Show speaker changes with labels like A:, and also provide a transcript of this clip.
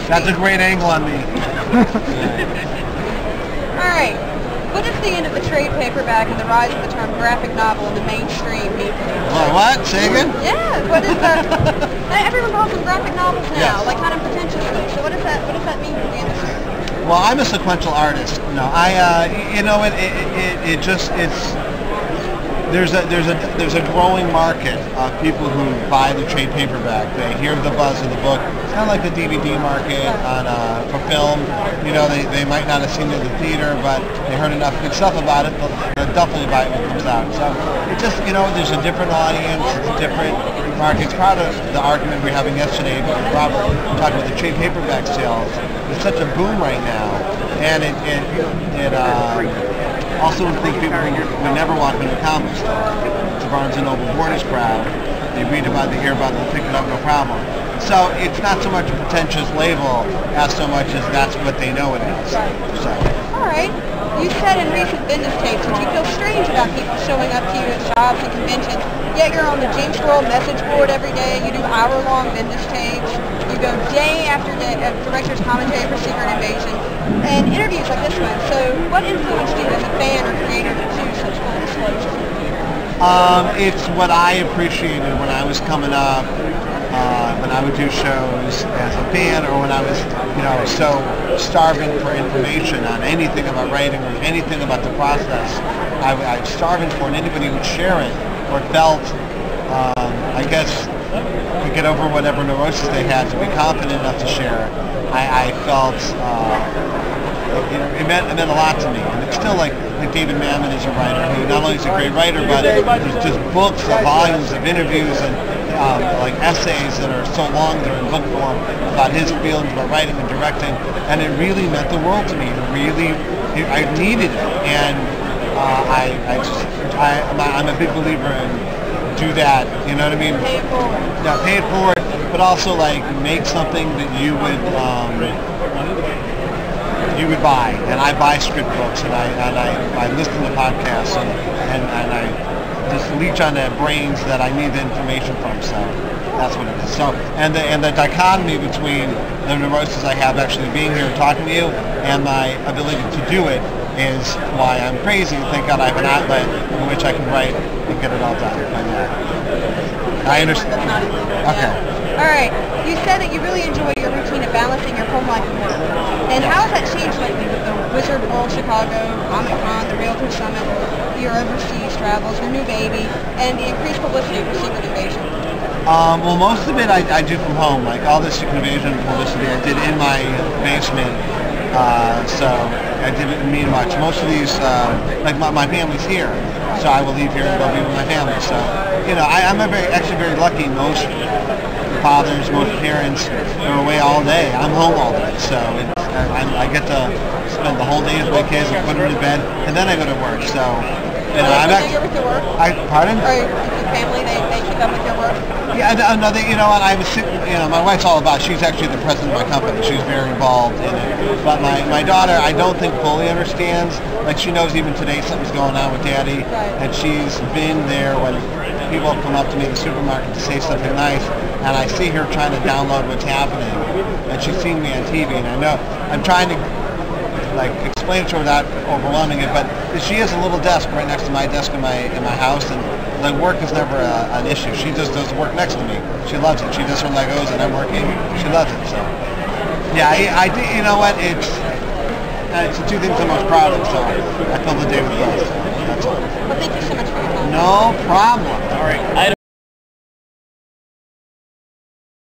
A: That's a great angle on me.
B: Alright. What does the end of the trade paperback and the rise of the term graphic novel in the mainstream mean for you?
A: What? Say again?
B: Yeah, what is that? Everyone calls them graphic novels now,
A: Yes.
B: like kind of pretentiously. So what does that mean for the industry?
A: Well, I'm a sequential artist. No, there's a growing market of people who buy the trade paperback. They hear the buzz of the book. It's kind of like the DVD market for film. You know, they might not have seen it in the theater, but they heard enough good stuff about it. They'll definitely buy it when it comes out. So it just, there's a different audience. It's a different market. It's part of the argument we were having yesterday with Robert talking about the trade paperback sales. It's such a boom right now, and it also think people would never walk into a comic store. It's a Barnes & Noble Borders crowd. They read about it, they hear about it, they'll pick it up, no problem. So it's not so much a pretentious label as so much as that's what they know it is. So.
B: All right. You said in recent Bendis tapes that you feel strange about people showing up to you at jobs and conventions, yet you're on the Jinx World message board every day. You do hour-long Bendis tapes. You go day after day of director's commentary for Secret Invasion and interviews like this one. So what influenced you as a fan or creator to choose such full disclosure?
A: It's what I appreciated when I was coming up, when I would do shows as a fan, or when I was, so starving for information on anything about writing or anything about the process. I was starving for it, and anybody who would share it or felt, I guess, to get over whatever neurosis they had, to be confident enough to share it. I felt it meant a lot to me, and it's still like David Mamet is a writer who not only is a great writer, but there's just books, volumes of interviews and like essays that are so long they're in book form about his feelings about writing and directing, and it really meant the world to me. I needed it, and I'm a big believer in do that. You know what I mean?
B: Pay it forward.
A: Yeah, pay it forward, but also like make something that you would buy. And I buy script books, and I listen to podcasts, and I just leech on their brains that I need the information from. So that's what it is. So and the dichotomy between the neurosis I have actually being here and talking to you and my ability to do it is why I'm crazy. Thank God I have an outlet in which I can write and get it all done. I understand. Okay.
B: All right. You said that you really enjoy your routine of balancing your home life and work. And how has that changed lately with the Wizard World Chicago, Comic Con, the Realtor Summit, your overseas travels, your new baby, and the increased publicity for Secret Invasion?
A: Well, most of it I do from home. Like all this Secret Invasion publicity I did in my basement. So I didn't mean much. Most of these, like my family's here, so I will leave here and go be with my family. So, I'm actually very lucky. Most fathers, most parents are away all day. I'm home all day, so I get to spend the whole day with my kids and put them to bed, and then I go to work. So,
B: I'm familiar with your work?
A: Pardon?
B: Or your family, they keep up with your work?
A: Yeah, no, I was sitting, my wife's all about, she's actually the president of my company. She's very involved in it. But my daughter, I don't think fully understands. Like, she knows even today something's going on with Daddy.
B: Right.
A: And she's been there when people come up to me in the supermarket to say something nice, and I see her trying to download what's happening. And she's seen me on TV, and I know, I'm trying to explain it to her without overwhelming it, but she has a little desk right next to my desk in my house, and work is never an issue. She just does work next to me. She loves it. She does her Legos, and I'm working. She loves it. So yeah, I do. You know what? It's the two things I'm most proud of. So I fill the day with both. So that's all.
B: Well, thank you so much for your time.
A: No problem.
C: All right.